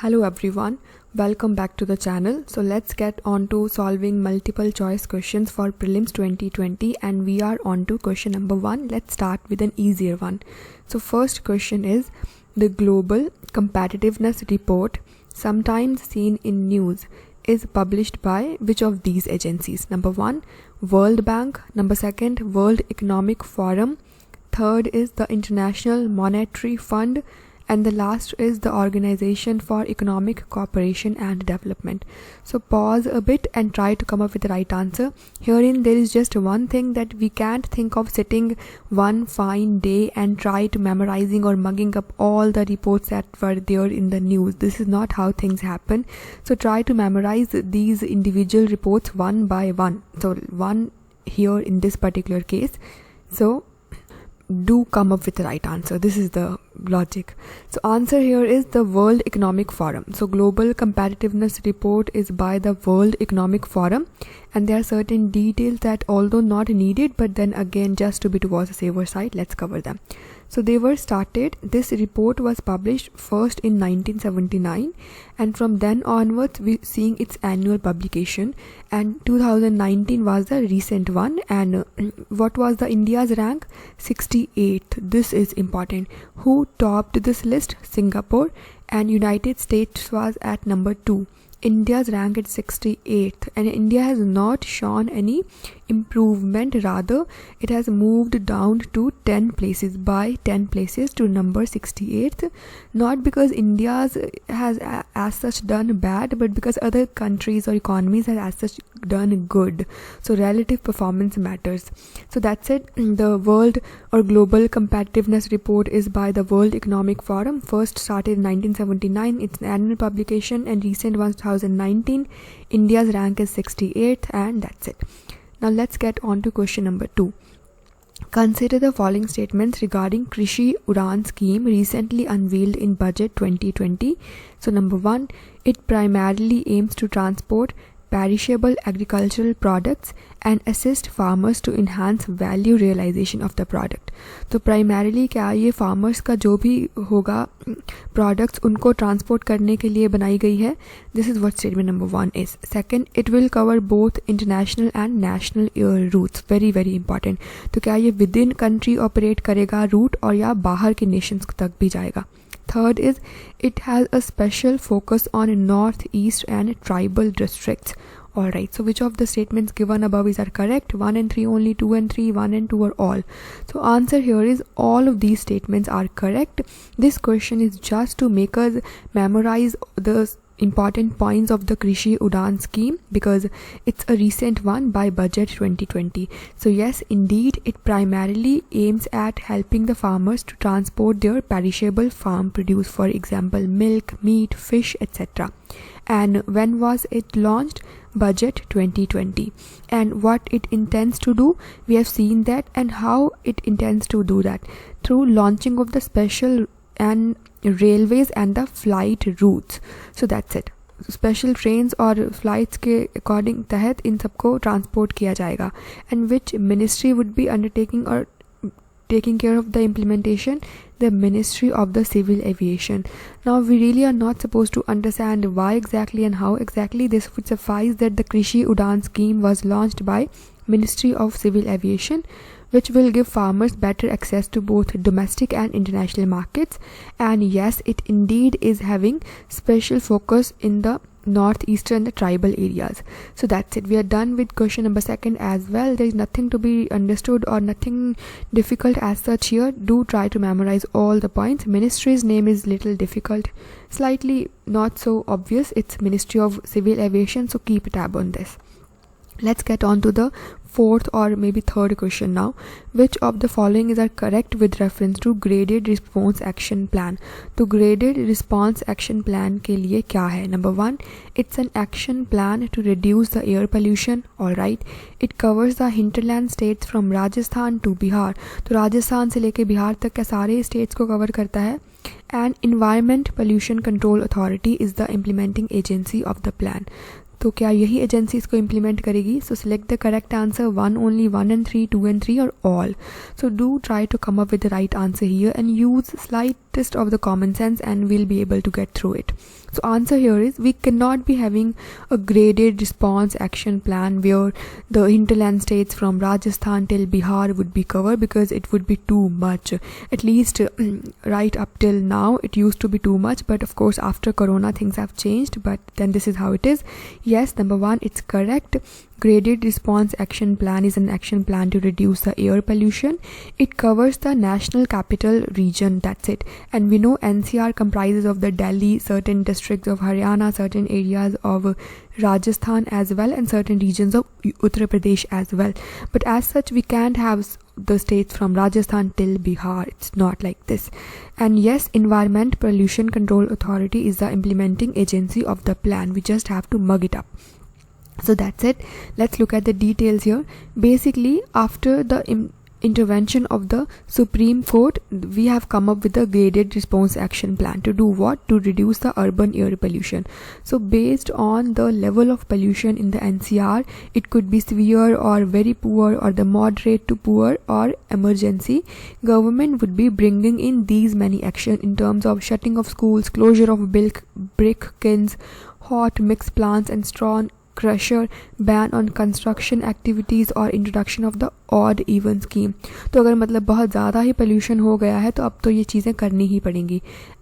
Hello everyone, welcome back to the channel. So let's get on to solving multiple choice questions for prelims 2020 and we are on to question number 1. Let's start with an easier one. So first question is, the Global Competitiveness Report, sometimes seen in news, is published by which of these agencies? Number 1, World Bank. Number 2, World Economic Forum. Third is the International Monetary Fund. And the last is the Organization for Economic Cooperation and Development. So pause a bit and try to come up with the right answer. Herein there is just one thing, that we can't think of sitting one fine day and try to memorizing or mugging up all the reports that were there in the news. This is not how things happen. So try to memorize these individual reports one by one. So one here in this particular case. So do come up with the right answer. This is the logic. So answer here is the World Economic Forum. So Global Competitiveness Report is by the World Economic Forum, and there are certain details that although not needed, but then again just to be towards the safer side, let's cover them. So they were started, this report was published first in 1979, and from then onwards we seeing its annual publication, and 2019 was the recent one. And what was the India's rank? 68th. This is important. Who topped this list? Singapore, and United States was at number 2. India's rank at 68th, and India has not shown any improvement, rather it has moved down to 10 places, by 10 places to number 68th, not because India's has as such done bad, but because other countries or economies have as such done good. So relative performance matters. So that's it. The World or Global Competitiveness Report is by the World Economic Forum, first started in 1979, it's an annual publication, and recent one 2019. India's rank is 68th, and that's it. Now let's get on to question number 2. Consider the following statements regarding Krishi Udan scheme recently unveiled in Budget 2020. So number 1, it primarily aims to transport perishable agricultural products and assist farmers to enhance value realization of the product. तो primarily क्या ये farmers का जो भी होगा products उनको transport करने के लिए बनाई गई है. This is what statement number 1 is. Second, it will cover both international and national air routes. Very very important. तो क्या ये within country operate करेगा route, और या बाहर के nations तक भी जाएगा. Third is, it has a special focus on northeast and tribal districts. Alright, so which of the statements given above are correct? 1 and 3 only, 2 and 3, 1 and 2 are all. So answer here is all of these statements are correct. This question is just to make us memorize the important points of the Krishi Udan scheme, because it's a recent one by Budget 2020. So yes, indeed, it primarily aims at helping the farmers to transport their perishable farm produce, for example, milk, meat, fish, etc. And when was it launched? Budget 2020. And what it intends to do, we have seen that, and how it intends to do that through launching of the special and railways and the flight routes. So that's it. Special trains और flights के according तहत इन सबको transport किया जाएगा. And which ministry would be undertaking or taking care of the implementation? The Ministry of the Civil Aviation. Now we really are not supposed to understand why exactly and how exactly. This would suffice that the Krishi Udan scheme was launched by Ministry of Civil Aviation, which will give farmers better access to both domestic and international markets. And yes, it indeed is having special focus in the northeastern and the tribal areas. So that's it. We are done with question number 2 as well. There is nothing to be understood or nothing difficult as such here. Do try to memorize all the points. Ministry's name is little difficult, slightly not so obvious. It's Ministry of Civil Aviation, so keep a tab on this. Let's get on to the 4th or maybe 3rd question now. Which of the following is correct with reference to graded response action plan? तो graded response action plan के लिए क्या है? Number 1, it's an action plan to reduce the air pollution. Alright, it covers the hinterland states from Rajasthan to Bihar. तो राजस्थान से लेके बिहार तक के सारे states को cover करता है. And Environment Pollution Control Authority is the implementing agency of the plan. तो क्या यही एजेंसी इसको इम्प्लीमेंट करेगी? सो select the correct answer, 1 only, 1 and 3, 2 and 3 or all. So do try to come up with the right answer here and use slightest of the common sense and we'll be able to get through it. So answer here is, we cannot be having a graded response action plan where the hinterland states from Rajasthan till Bihar would be covered, because it would be too much. At least right up till now it used to be too much, but of course after Corona things have changed, but then this is how it is. Yes, number 1, it's correct. Graded response action plan is an action plan to reduce the air pollution. It covers the national capital region, that's it. And we know NCR comprises of the Delhi, certain districts of Haryana, certain areas of Rajasthan as well, and certain regions of Uttar Pradesh as well. But as such, we can't have the states from Rajasthan till Bihar. It's not like this. And yes, Environment Pollution Control Authority is the implementing agency of the plan. We just have to mug it up. So that's it. Let's look at the details here. Basically, after the intervention of the Supreme Court, we have come up with a graded response action plan. To do what? To reduce the urban air pollution. So based on the level of pollution in the NCR, it could be severe or very poor or the moderate to poor or emergency. Government would be bringing in these many action in terms of shutting of schools, closure of brick kilns, hot mix plants and straw crusher, ban on construction activities और introduction of the odd even scheme. तो अगर मतलब बहुत ज़्यादा ही pollution हो गया है तो अब तो ये चीज़ें करनी ही पड़ेंगी.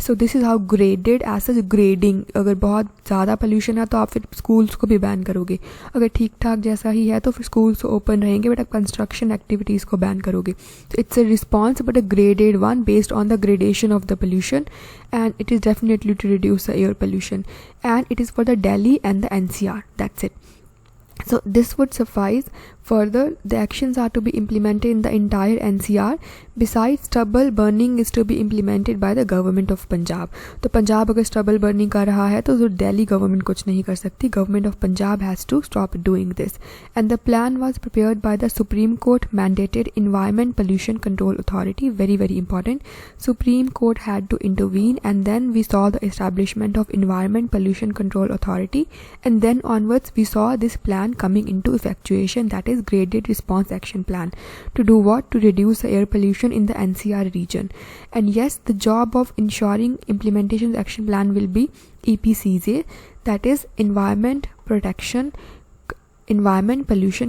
So this is how graded, as such grading. अगर बहुत ज़्यादा pollution है तो आप फिर schools को भी ban करोगे. अगर ठीक ठाक जैसा ही है तो फिर schools open रहेंगे, but आप construction activities को ban करोगे. So it's a response, but a graded one based on the gradation of the pollution, and it is definitely to reduce the air pollution. And it is for the Delhi and the NCR. That's it. So this would suffice. Further, the actions are to be implemented in the entire NCR. Besides, stubble burning is to be implemented by the government of Punjab. तो पंजाब अगर stubble burning कर रहा है तो Delhi government कुछ नहीं कर सकती. Government of Punjab has to stop doing this. And the plan was prepared by the Supreme Court mandated Environment Pollution Control Authority. Very, very important. Supreme Court had to intervene, and then we saw the establishment of Environment Pollution Control Authority, and then onwards we saw this plan coming into effectuation, that is graded response action plan. To do what? To reduce the air pollution in the NCR region. And yes, the job of ensuring implementation action plan will be EPCJ, that is Environment Pollution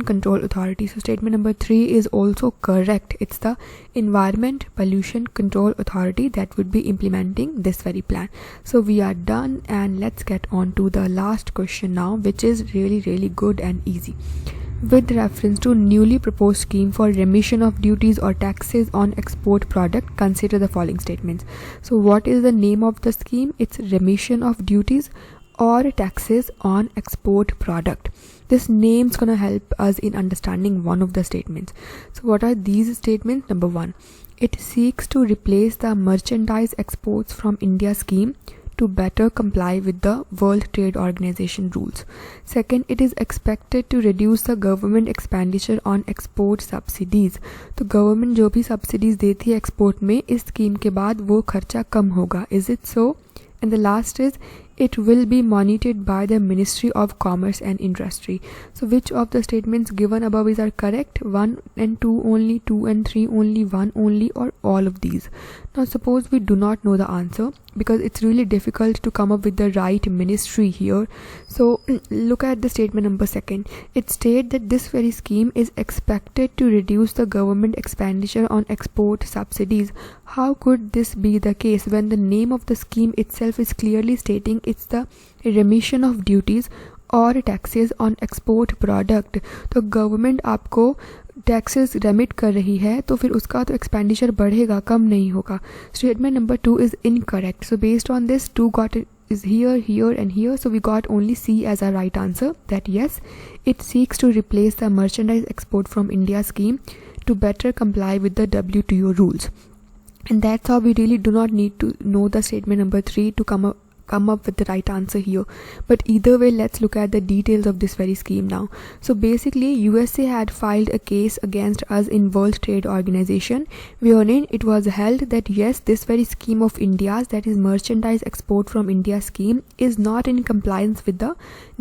Control Authority. So statement number 3 is also correct. It's the Environment Pollution Control Authority that would be implementing this very plan. So we are done, and let's get on to the last question now, which is really, really good and easy. With reference to newly proposed scheme for remission of duties or taxes on export product, consider the following statements. So what is the name of the scheme? It's remission of duties or taxes on export product. This name's gonna help us in understanding one of the statements. So what are these statements? Number 1, it seeks to replace the merchandise exports from India scheme to better comply with the World Trade Organization rules. Second, it is expected to reduce the government expenditure on export subsidies. तो government जो भी subsidies देती है export में, इस scheme के बाद वो खर्चा कम होगा. Is it so? And the last is, it will be monitored by the Ministry of Commerce and Industry. So which of the statements given above is are correct? 1 and 2 only, 2 and 3 only, 1 only, or all of these? Now suppose we do not know the answer, because it's really difficult to come up with the right ministry here. So look at the statement number 2. It states that this very scheme is expected to reduce the government expenditure on export subsidies. How could this be the case when the name of the scheme itself is clearly stating it's the remission of duties or taxes on export product? तो government आपको taxes remit कर रही है तो फिर उसका तो expenditure बढ़ेगा, कम नहीं होगा. Statement number 2 is incorrect. So based on this 2 got it is here and here, so we got only C as our right answer, that yes, it seeks to replace the merchandise export from India scheme to better comply with the WTO rules. And that's how we really do not need to know the statement number 3 to come come up with the right answer here. But either way, let's look at the details of this very scheme now. So basically, USA had filed a case against us in World Trade Organization, wherein it was held that yes, this very scheme of India's, that is merchandise export from India scheme, is not in compliance with the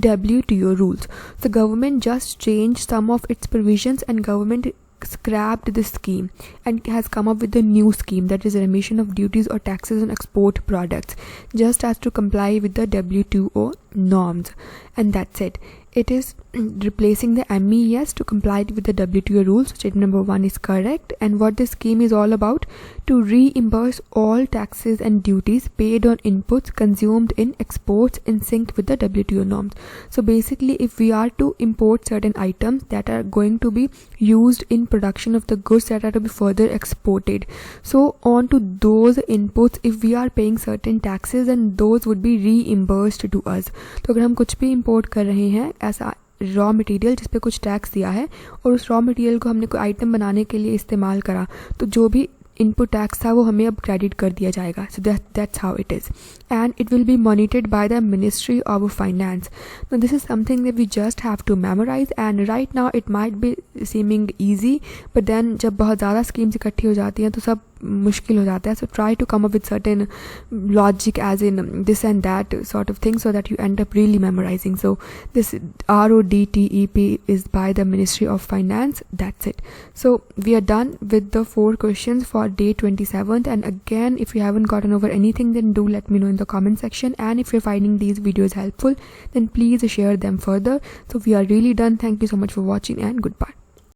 WTO rules. The government just changed some of its provisions, and government scrapped this scheme and has come up with a new scheme, that is a remission of duties or taxes on export products, just as to comply with the WTO norms, and that's it. It is replacing the MES to comply with the WTO rules. Statement number 1 is correct. And what this scheme is all about: to reimburse all taxes and duties paid on inputs consumed in exports in sync with the WTO norms. So basically, if we are to import certain items that are going to be used in production of the goods that are to be further exported, so on to those inputs, if we are paying certain taxes, and those would be reimbursed to us. तो अगर हम कुछ भी import कर रहे हैं ऐसा raw material जिस पे कुछ टैक्स दिया है, और उस रॉ मटेरियल को हमने कोई आइटम बनाने के लिए इस्तेमाल करा, तो जो भी इनपुट टैक्स था वो हमें अब क्रेडिट कर दिया जाएगा. So that's how it is, and it will be monitored by the ministry of finance. Now this is something that we just have to memorise, and right now it might be seeming easy, but then जब बहुत ज़्यादा schemes इकट्ठी हो जाती हैं तो सब मुश्किल हो जाता है. So try to come up with certain logic as in this and that sort of thing, so that you end up really memorising. So this RODTEP is by the Ministry of Finance. That's it. So we are done with the 4 questions for day 27th, and again, if you haven't gotten over anything, then do let me know in the comment section, and if you're finding these videos helpful, then please share them further. So we are really done. Thank you so much for watching, and goodbye.